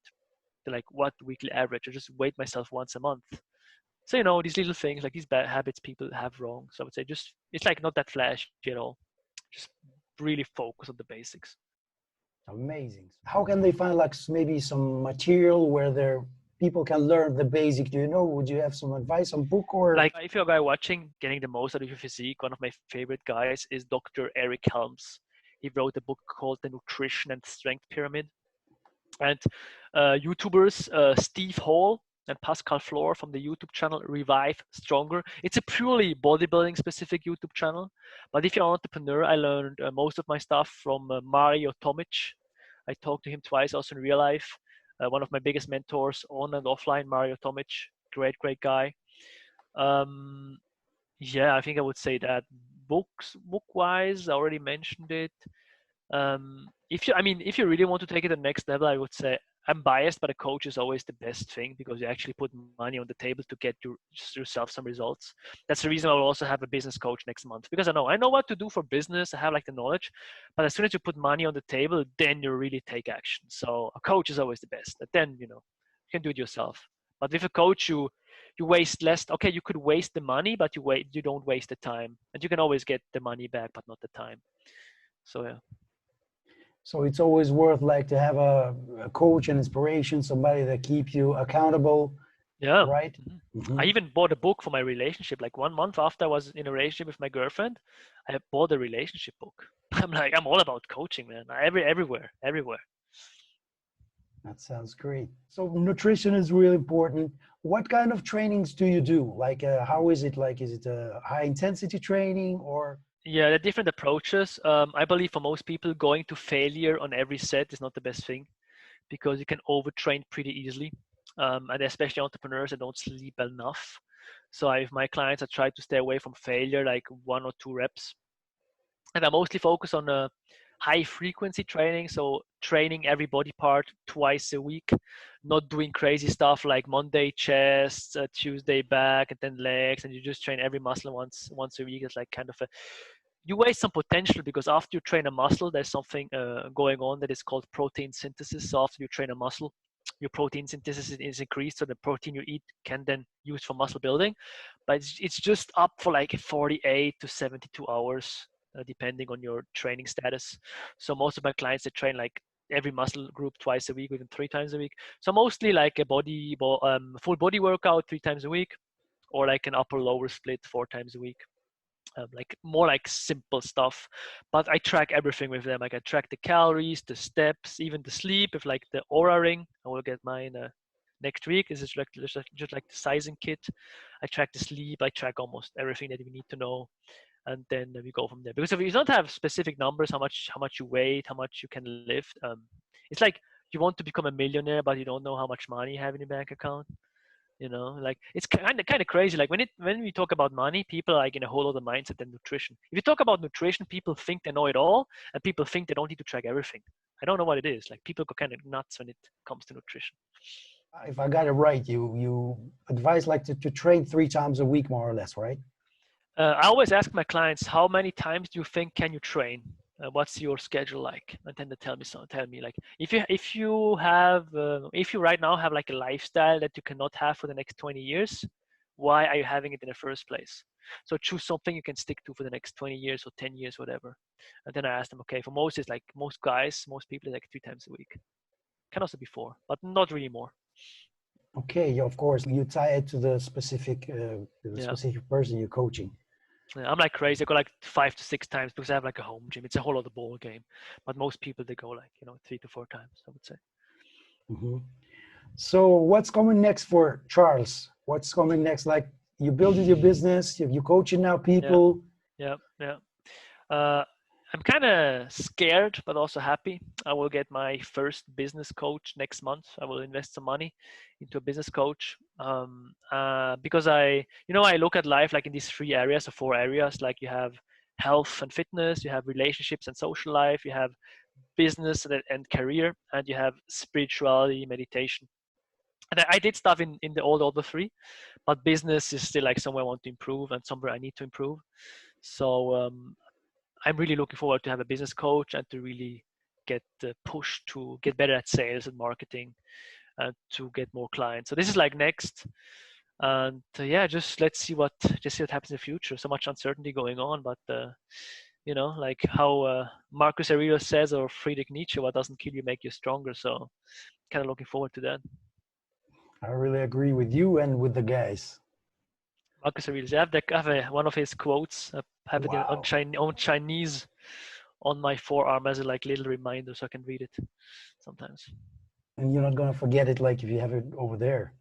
They're like, what weekly average? I just weigh myself once a month. So these little things, like these bad habits people have wrong. So I would say just it's like not that flashy at all. Just really focus on the basics. Amazing. How can they find like maybe some material where their people can learn the basic? Do you know? Would you have some advice on book or? Like if you're a guy watching, getting the most out of your physique, one of my favorite guys is Dr. Eric Helms. He wrote a book called The Nutrition and Strength Pyramid. And YouTubers Steve Hall and Pascal Floor from the YouTube channel Revive Stronger. It's a purely bodybuilding specific YouTube channel. But if you're an entrepreneur, I learned most of my stuff from Mario Tomic. I talked to him twice also in real life. One of my biggest mentors on and offline, Mario Tomic. Great, great guy. Yeah, I think I would say that book-wise, I already mentioned it. If you really want to take it to the next level, I would say I'm biased, but a coach is always the best thing because you actually put money on the table to get yourself some results. That's the reason I will also have a business coach next month, because I know what to do for business. I have like the knowledge, but as soon as you put money on the table, then you really take action. So a coach is always the best. And then you can do it yourself. But with a coach, you waste less. Okay, you could waste the money, but you don't waste the time, and you can always get the money back, but not the time. So yeah. So it's always worth like to have a coach and inspiration, somebody that keeps you accountable, Yeah. right? I even bought a book for my relationship. Like 1 month after I was in a relationship with my girlfriend, I bought a relationship book. I'm all about coaching, man. Everywhere. That sounds great. So nutrition is really important. What kind of trainings do you do? Like, how is it? Like, is it a high intensity training or? Yeah, there are different approaches. I believe for most people, going to failure on every set is not the best thing because you can overtrain pretty easily, and especially entrepreneurs that don't sleep enough. So I, with my clients, I try to stay away from failure, like 1 or 2 reps, and I mostly focus on high frequency training. So training every body part twice a week, not doing crazy stuff like Monday chest, Tuesday back, and then legs, and you just train every muscle once a week. It's like kind of a, you waste some potential because after you train a muscle, there's something going on that is called protein synthesis. So after you train a muscle, your protein synthesis is increased, so the protein you eat can then use for muscle building. But it's just up for like 48 to 72 hours, depending on your training status. So most of my clients, they train like every muscle group twice a week, even 3 times a week. So mostly like a full body workout 3 times a week, or like an upper lower split 4 times a week. Like more like simple stuff, but I track everything with them. Like I track the calories, the steps, even the sleep. If like the Aura ring, I will get mine next week. This is just like the sizing kit. I track the sleep. I track almost everything that we need to know, and then we go from there. Because if you don't have specific numbers, how much you weigh, how much you can lift, it's like you want to become a millionaire, but you don't know how much money you have in your bank account. Like it's kind of crazy. Like when we talk about money, people are like in a whole other mindset than nutrition. If you talk about nutrition, people think they know it all, and people think they don't need to track everything. I don't know what it is. Like people go kind of nuts when it comes to nutrition. If I got it right, you advise like to train 3 times a week, more or less, right? I always ask my clients, how many times do you think can you train? What's your schedule like? And then they tell me like if you right now have like a lifestyle that you cannot have for the next 20 years, why are you having it in the first place? So choose something you can stick to for the next 20 years or 10 years, whatever. And then I ask them, okay, for most it's like most guys, most people like 3 times a week. Can also be 4, but not really more. Okay, yeah, of course, you tie it to the specific Yeah. person you're coaching. Yeah, I'm like crazy. I go like 5 to 6 times because I have like a home gym. It's a whole other ball game. But most people they go like 3 to 4 times, I would say. Hmm. So what's coming next for Charles? What's coming next? Like you building your business, you're coaching now Yeah, people. yeah. Uh, I'm kind of scared, but also happy. I will get my first business coach next month. I will invest some money into a business coach because I look at life like in these 3 areas or 4 areas. Like you have health and fitness, you have relationships and social life, you have business and career, and you have spirituality, meditation. And I did stuff in all the other 3, but business is still like somewhere I want to improve and somewhere I need to improve. So I'm really looking forward to have a business coach and to really get pushed to get better at sales and marketing and to get more clients. So this is like next, and yeah, just see what happens in the future. So much uncertainty going on, but like how Marcus Aurelius says, or Friedrich Nietzsche, what doesn't kill you make you stronger. So kind of looking forward to that. I really agree with you and with the guys. Marcus Aurelius. One of his quotes. I have it Wow. on Chinese on my forearm as a like little reminder, so I can read it sometimes. And you're not gonna forget it like if you have it over there.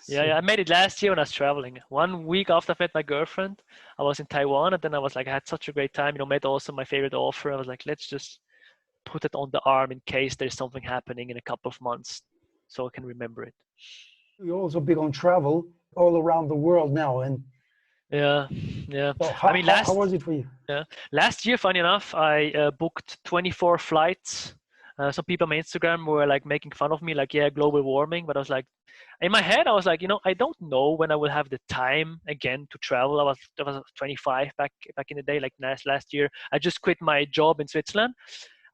Yeah, I So made it last year when I was traveling. 1 week after I met my girlfriend, I was in Taiwan, and then I was like, I had such a great time. Met also my favorite author. I was like, let's just put it on the arm in case there's something happening in a couple of months, so I can remember it. you're also big on travel all around the world now. And Yeah, yeah. so I mean, how was it for you? yeah, last year, funny enough, I booked 24 flights. Some people on my Instagram were like making fun of me, like, yeah, global warming. But I was like, in my head, I was like, I don't know when I will have the time again to travel. I was 25 back in the day, like last year. I just quit my job in Switzerland,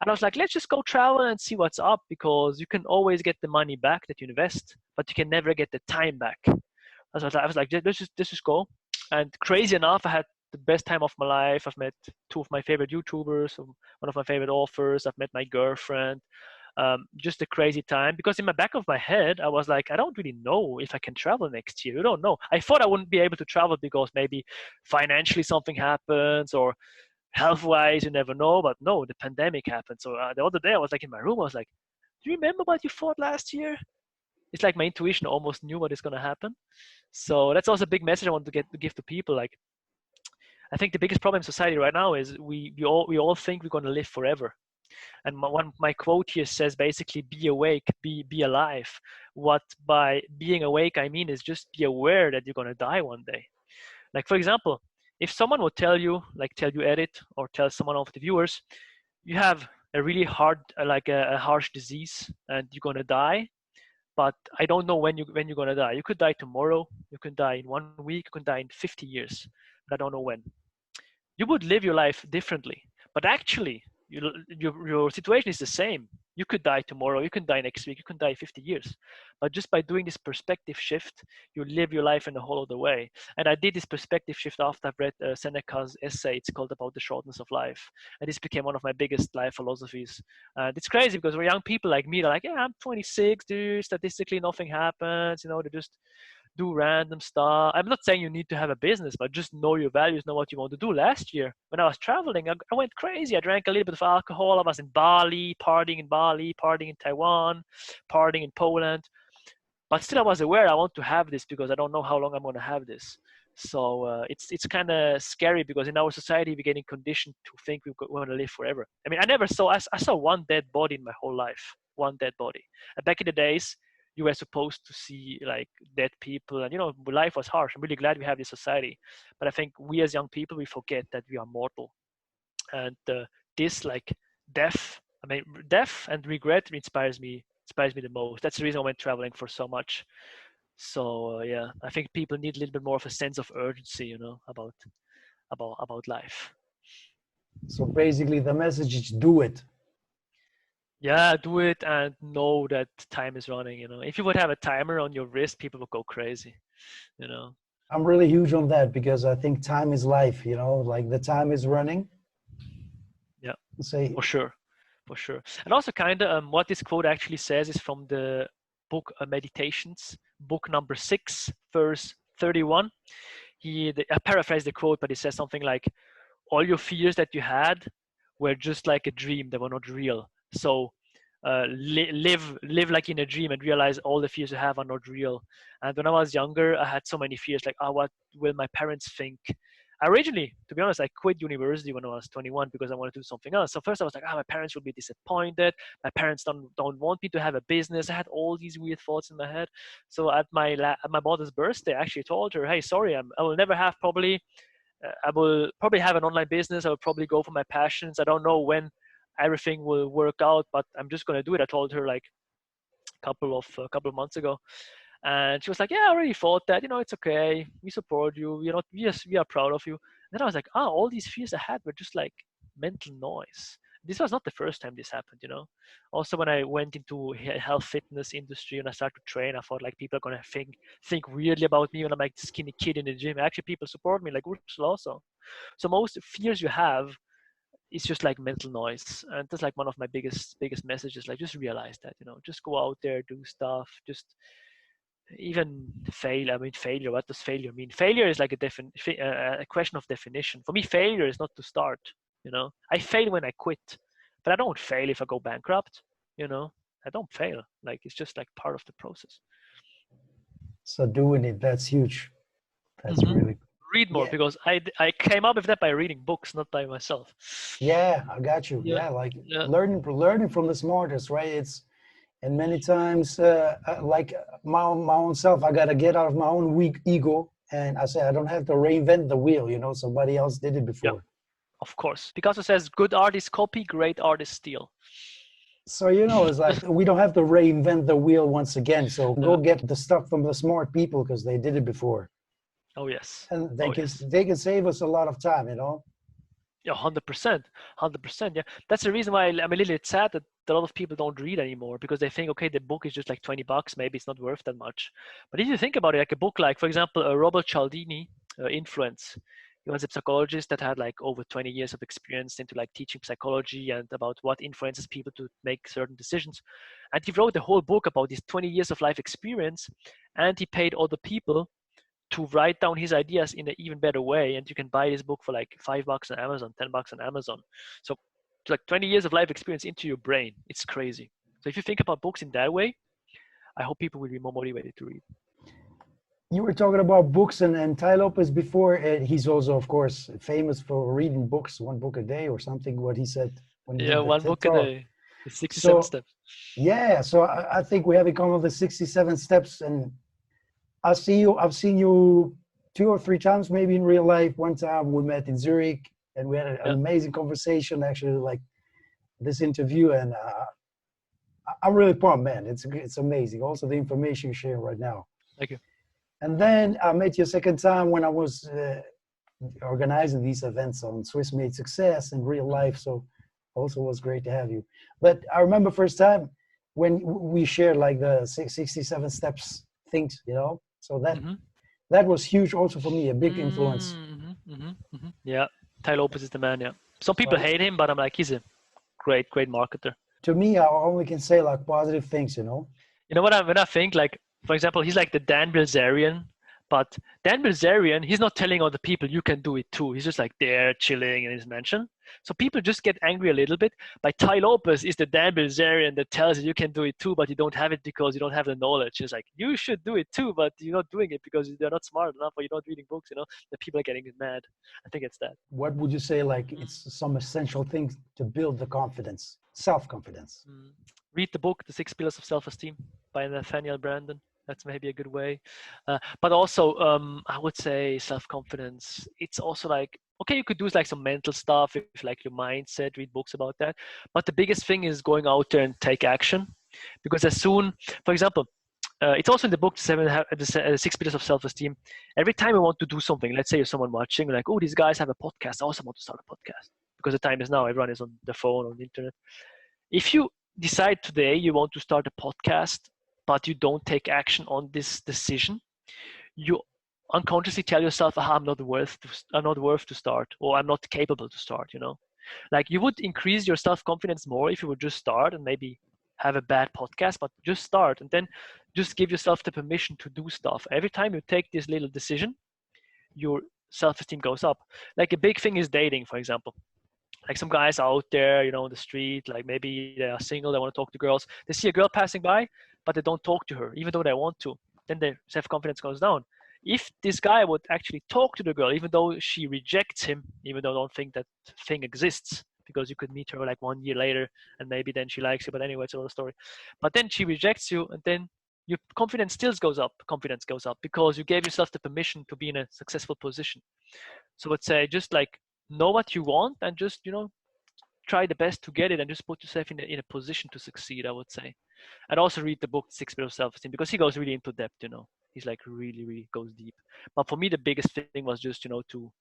and I was like, let's just go travel and see what's up, because you can always get the money back that you invest, but you can never get the time back. I was like, let's just go. And crazy enough, I had the best time of my life. I've met 2 of my favorite YouTubers, one of my favorite authors. I've met my girlfriend. Just a crazy time, because in my back of my head, I was like, I don't really know if I can travel next year. I don't know. I thought I wouldn't be able to travel because maybe financially something happens, or health-wise, you never know. But no, the pandemic happened. So the other day I was like in my room, I was like, do you remember what you thought last year? It's like my intuition almost knew what is going to happen. So that's also a big message I want to give to people. Like, I think the biggest problem in society right now is we all think we're going to live forever. And my quote here says basically, be awake, be alive. What by being awake I mean is just be aware that you're going to die one day. Like, for example, if someone would tell you, like tell you Erid, or tell someone of the viewers, you have a really hard, like a harsh disease and you're going to die, but I don't know when you're going to die. You could die tomorrow, you can die in 1 week, you can die in 50 years, but I don't know when. You would live your life differently. But actually, your situation is the same. You could die tomorrow, you can die next week, you can die 50 years. But just by doing this perspective shift, you live your life in a whole other way. And I did this perspective shift after I've read Seneca's essay. It's called About the Shortness of Life. And this became one of my biggest life philosophies. And it's crazy because we're young people like me, they're like, yeah, I'm 26, dude, statistically nothing happens. They just do random stuff. I'm not saying you need to have a business, but just know your values, know what you want to do. Last year, when I was traveling, I went crazy. I drank a little bit of alcohol. I was in Bali, partying in Taiwan, partying in Poland. But still, I was aware I want to have this because I don't know how long I'm going to have this. So it's kind of scary because in our society, we're getting conditioned to think we're going to live forever. I mean, I saw one dead body in my whole life, one dead body. And back in the days, you were supposed to see like dead people, and life was harsh. I'm really glad we have this society, but I think we as young people, we forget that we are mortal, and this like death and regret inspires me the most. That's the reason I went traveling for so much. So yeah, I think people need a little bit more of a sense of urgency, about life. So basically, the message is do it. Yeah, do it and know that time is running. If you would have a timer on your wrist, people would go crazy. You know. I'm really huge on that because I think time is life, like the time is running. Yeah, Say, for sure. For sure. And also kind of what this quote actually says is from the book Meditations, book number 6, verse 31. I paraphrase the quote, but he says something like, all your fears that you had were just like a dream, they were not real. So live like in a dream and realize all the fears you have are not real. And when I was younger, I had so many fears, like, oh, what will my parents think? Originally, to be honest, I quit university when I was 21 because I wanted to do something else. So first I was like, my parents will be disappointed. My parents don't want me to have a business. I had all these weird thoughts in my head. So at my mother's birthday, I actually told her, hey, sorry, I will never have I will probably have an online business. I will probably go for my passions. I don't know when everything will work out, but I'm just going to do it. I told her like a couple of months ago. And she was like, yeah, I already thought that, it's okay. We support you. We are proud of you. And then I was like, all these fears I had were just like mental noise. This was not the first time this happened. Also, when I went into health fitness industry and I started to train, I thought like people are going to think weirdly about me when I'm like the skinny kid in the gym. Actually, people support me like Ursula also. So most fears you have is just like mental noise. And that's like one of my biggest messages. Like, just realize that, just go out there, do stuff, just even fail. I mean, failure, what does failure mean? Failure is like a question of definition. For me, failure is not to start. I fail when I quit, but I don't fail if I go bankrupt. I don't fail. Like, it's just like part of the process. so doing it, that's huge. That's really, Read more, yeah. because I came up with that by reading books, not by myself. Yeah, I got you. Yeah, Yeah, like yeah, learning from the smartest, right? And many times, like my own self, I got to get out of my own weak ego. And I say, I don't have to reinvent the wheel, somebody else did it yeah. before. Of course, Picasso says, "Good artists copy, great artists steal." So, it's like we don't have to reinvent the wheel once again. So go get the stuff from the smart people because they did it before. Oh yes. And Oh yes. they can save us a lot of time, Yeah, 100%, 100%. Yeah, that's the reason why I'm a little bit sad that a lot of people don't read anymore, because they think, okay, the book is just like $20, maybe it's not worth that much. But if you think about it, like a book, like for example, Robert Cialdini, Influence. He was a psychologist that had like over 20 years of experience into like teaching psychology and about what influences people to make certain decisions. And he wrote the whole book about his 20 years of life experience, and he paid other people to write down his ideas in an even better way. And you can buy this book for like $5 on Amazon, $10 on Amazon. So it's like 20 years of life experience into your brain. It's crazy. So if you think about books in that way, I hope people will be more motivated to read. You were talking about books and Ty Lopez before. He's also, of course, famous for reading books, one book a day or something, what he said when he Yeah, did the one TED book a Talk. day. It's 67 So, steps. yeah, so I think we have in common the 67 steps. And I've seen you 2 or 3 times, maybe in real life. One time we met in Zurich and we had an Yeah, amazing conversation, actually, like this interview. And I'm really pumped, man. It's amazing. Also, the information you're sharing right now. thank you. And then I met you a second time when I was organizing these events on Swiss Made Success in real life. So also was great to have you. But I remember first time when we shared like the 67 steps things, you know. So that was huge also for me, a big influence. Yeah, Ty Lopez is the man. Yeah, some people So hate him, but I'm like, he's a great marketer. to me, I only can say like positive things, you know. You know what? When I think, like, for example, he's like the Dan Bilzerian, but Dan Bilzerian, he's not telling other people you can do it too. He's just like there chilling in his mansion. So people just get angry a little bit. But Ty Lopez is the Dan Bilzerian that tells you can do it too, but you don't have it because you don't have the knowledge. It's like you should do it too, but you're not doing it because you're not smart enough or you're not reading books. You know, the people are getting mad. I think it's that. What would you say like it's some essential things to build the confidence, self-confidence? Read the book, The 6 Pillars of Self-Esteem by Nathaniel Brandon. That's maybe a good way. But also, I would say self-confidence. It's also like, okay, you could do like some mental stuff, if like your mindset, read books about that. But the biggest thing is going out there and take action. Because as soon, for example, it's also in the book, the 6 Pillars of Self-Esteem. Every time you want to do something, let's say you're someone watching, like, oh, these guys have a podcast. I also want to start a podcast. Because the time is now, everyone is on the phone, on the internet. If you decide today you want to start a podcast, but you don't take action on this decision, you unconsciously tell yourself, I'm not worth to start, or I'm not capable to start, you know. Like you would increase your self-confidence more if you would just start and maybe have a bad podcast, but just start and then just give yourself the permission to do stuff. Every time you take this little decision, your self-esteem goes up. Like a big thing is dating, for example. Like some guys out there, you know, on the street, like maybe they are single, they want to talk to girls. They see a girl passing by, but they don't talk to her, even though they want to. Then their self-confidence goes down. If this guy would actually talk to the girl, even though she rejects him, even though I don't think that thing exists, because you could meet her like 1 year later and maybe then she likes you, but anyway, it's another story. But then she rejects you and then your confidence still goes up. Confidence goes up because you gave yourself the permission to be in a successful position. So let's say just like know what you want and just, you know, try the best to get it and just put yourself in a position to succeed, I would say. And also read the book 6 Pillars of Self-Esteem because he goes really into depth, you know. He's like really goes deep. But for me, the biggest thing was just, you know, to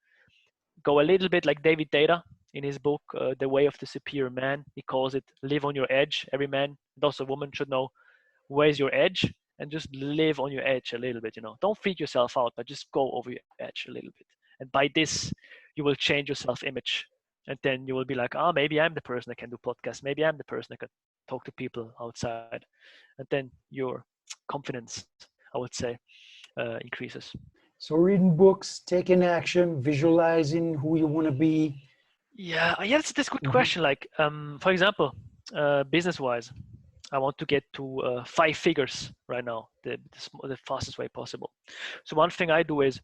go a little bit like David Data in his book, The Way of the Superior Man. He calls it live on your edge. Every man and also woman should know where's your edge and just live on your edge a little bit, you know. Don't freak yourself out, but just go over your edge a little bit. And by this, you will change your self-image. And then you will be like, oh, maybe I'm the person that can do podcasts. Maybe I'm the person that can talk to people outside. And then your confidence, I would say, increases. So reading books, taking action, visualizing who you want to be. Yeah, that's a good question. Like, for example, business-wise, I want to get to 5 figures right now, the fastest way possible. So one thing I do is,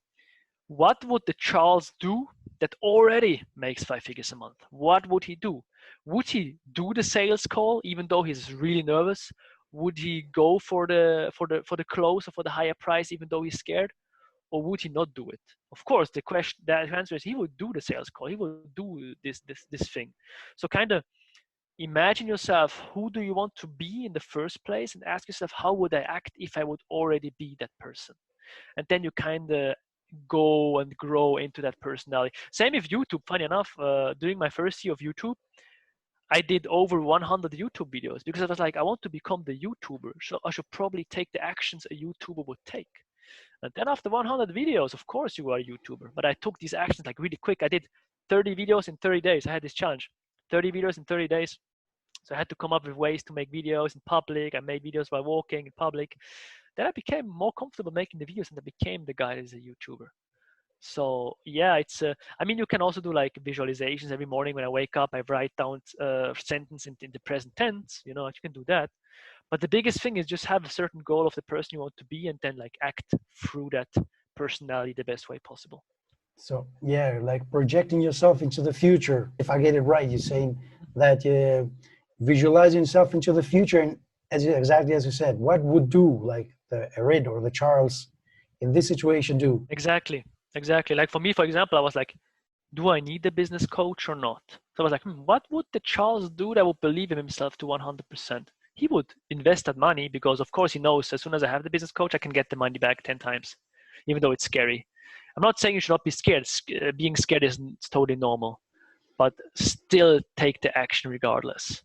what would the Charles do that already makes 5 figures a month? What would he do? Would he do the sales call even though he's really nervous? Would he go for the close or for the higher price even though he's scared? Or would he not do it? Of course, the answer is he would do the sales call. He would do this thing. So kind of imagine yourself, who do you want to be in the first place, and ask yourself, how would I act if I would already be that person? And then you kind of go and grow into that personality. Same with YouTube. Funny enough, during my first year of YouTube, I did over 100 YouTube videos because I was like, I want to become the YouTuber, so I should probably take the actions a YouTuber would take. And then after 100 videos, of course you are a YouTuber. But I took these actions like really quick. I did 30 videos in 30 days. I had this challenge, 30 videos in 30 days. So I had to come up with ways to make videos in public. I made videos while walking in public. then I became more comfortable making the videos, and I became the guy that is a YouTuber. So yeah, it's I mean, you can also do like visualizations every morning when I wake up. I write down a sentence in the present tense. You know, you can do that. But the biggest thing is just have a certain goal of the person you want to be, and then like act through that personality the best way possible. So yeah, like projecting yourself into the future. If I get it right, you're saying that visualizing yourself into the future, and exactly as you said, what would do like the Erid or the Charles in this situation do? Exactly, exactly. Like for me, for example, I was like, do I need a business coach or not? So I was like, what would the Charles do that would believe in himself to 100%? He would invest that money because, of course, he knows as soon as I have the business coach, I can get the money back 10 times, even though it's scary. I'm not saying you should not be scared. Being scared is totally normal, but still take the action regardless.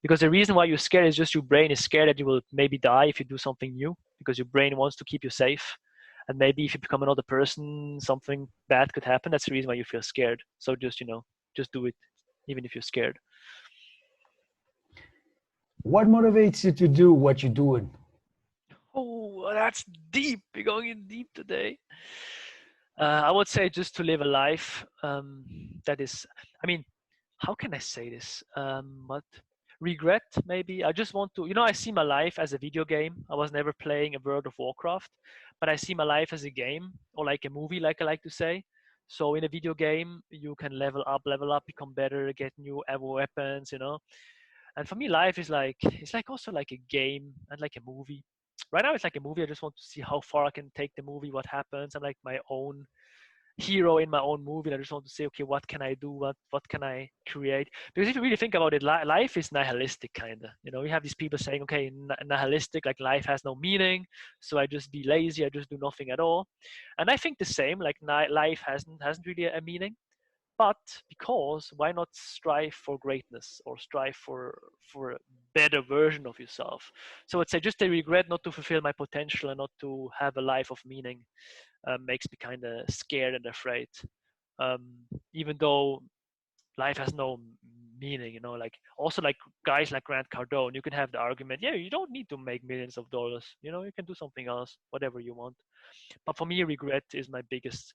Because the reason why you're scared is just your brain is scared that you will maybe die if you do something new, because your brain wants to keep you safe. And maybe if you become another person, something bad could happen. That's the reason why you feel scared. So just, just do it, even if you're scared. What motivates you to do what you're doing? Oh, that's deep. We're going in deep today. I would say just to live a life that is, I mean, how can I say this? But regret, maybe. I just want to, I see my life as a video game. I was never playing a World of Warcraft, but I see my life as a game or like a movie, like I like to say. So in a video game, you can level up, become better, get new weapons, And for me, life is like, it's like also like a game and like a movie. Right now, it's like a movie. I just want to see how far I can take the movie, what happens. I'm like my own hero in my own movie. I just want to say, okay, what can I do? What can I create? Because if you really think about it, life is nihilistic, kind of. We have these people saying, okay, nihilistic, like life has no meaning, so I just be lazy, I just do nothing at all. And I think the same, like life hasn't really a meaning. But because why not strive for greatness or strive for a better version of yourself? So I'd say just a regret not to fulfill my potential and not to have a life of meaning makes me kind of scared and afraid. Even though life has no meaning, like also like guys like Grant Cardone, you can have the argument, yeah, you don't need to make millions of dollars, you can do something else, whatever you want. But for me, regret is my biggest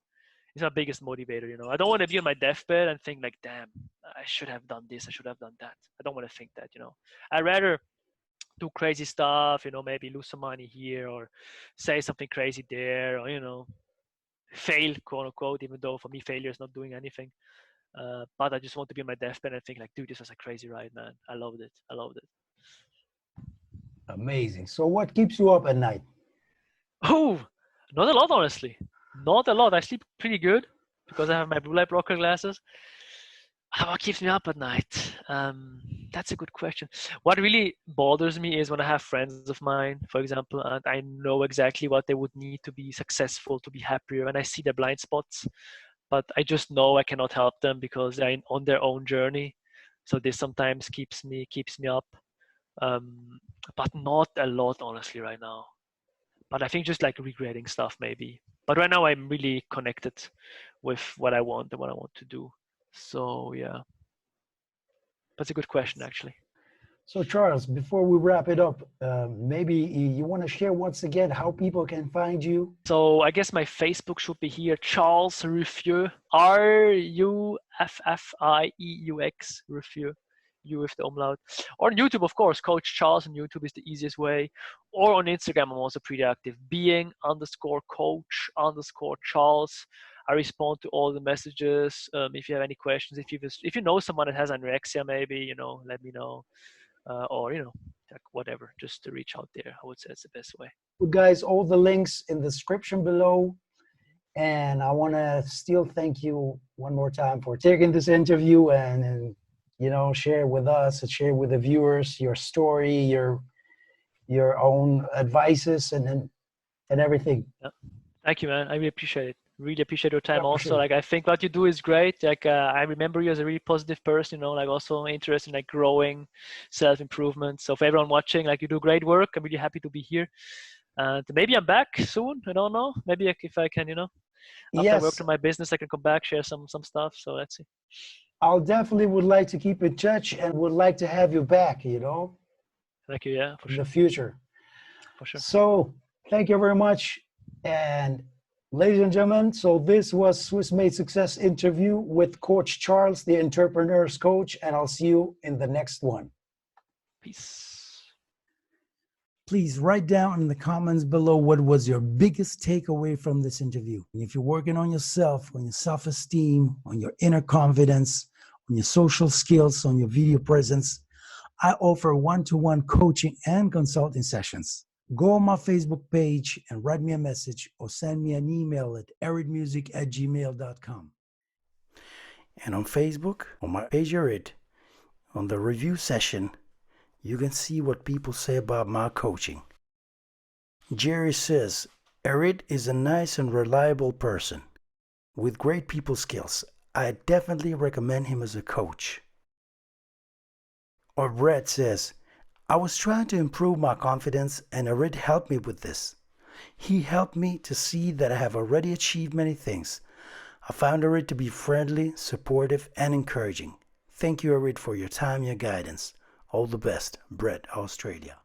motivator. I don't want to be on my deathbed and think like, damn, I should have done this, I should have done that. I don't want to think that. I'd rather do crazy stuff, maybe lose some money here or say something crazy there, or fail, quote unquote, even though for me failure is not doing anything. But I just want to be on my deathbed and think like, dude, this was a crazy ride, man. I loved it. Amazing. So what keeps you up at night? Oh, not a lot, honestly. Not a lot. I sleep pretty good because I have my blue light blocker glasses. What keeps me up at night? That's a good question. What really bothers me is when I have friends of mine, for example, and I know exactly what they would need to be successful, to be happier, and I see their blind spots, but I just know I cannot help them because they're on their own journey. So this sometimes keeps me up, um, but not a lot, honestly, right now. But I think just like regretting stuff, maybe. But right now, I'm really connected with what I want and what I want to do. So yeah. That's a good question, actually. So Charles, before we wrap it up, maybe you want to share once again how people can find you? So I guess my Facebook should be here, Charles Rüffieux, Ruffieux, Rüffieux, you with the umlaut. Or on YouTube, of course, Coach Charles on YouTube is the easiest way. Or on Instagram, I'm also pretty active, being_coach_Charles. I respond to all the messages. If you have any questions, if you know someone that has anorexia, maybe, let me know. Or like whatever, just to reach out there. I would say it's the best way. Guys, all the links in the description below. And I want to still thank you one more time for taking this interview and share with us and share with the viewers your story, your own advices and everything. Yeah. Thank you, man. I really appreciate it. Really appreciate your time Yeah, for also. sure. Like I think what you do is great. Like I remember you as a really positive person, like also interested in like growing, self-improvement. So for everyone watching, like you do great work. I'm really happy to be here. And maybe I'm back soon. I don't know. Maybe if I can, after I worked Yes, on my business, I can come back, share some stuff. So let's see. I'll definitely would like to keep in touch and would like to have you back, Thank you. Yeah, for in the sure. future. For sure. So Thank you very much. And ladies and gentlemen, so this was Swiss Made Success interview with Coach Charles, the entrepreneur's coach, and I'll see you in the next one. Peace. Please write down in the comments below what was your biggest takeaway from this interview. And if you're working on yourself, on your self-esteem, on your inner confidence, on your social skills, on your video presence, I offer one-to-one coaching and consulting sessions. Go on my Facebook page and write me a message or send me an email at eridmusic@gmail.com. And on Facebook, on my page Erid, on the review session, you can see what people say about my coaching. Jerry says, Erid is a nice and reliable person with great people skills. I definitely recommend him as a coach. Or Brett says, I was trying to improve my confidence and Erid helped me with this. He helped me to see that I have already achieved many things. I found Erid to be friendly, supportive, and encouraging. Thank you, Erid, for your time and your guidance. All the best, Brett, Australia.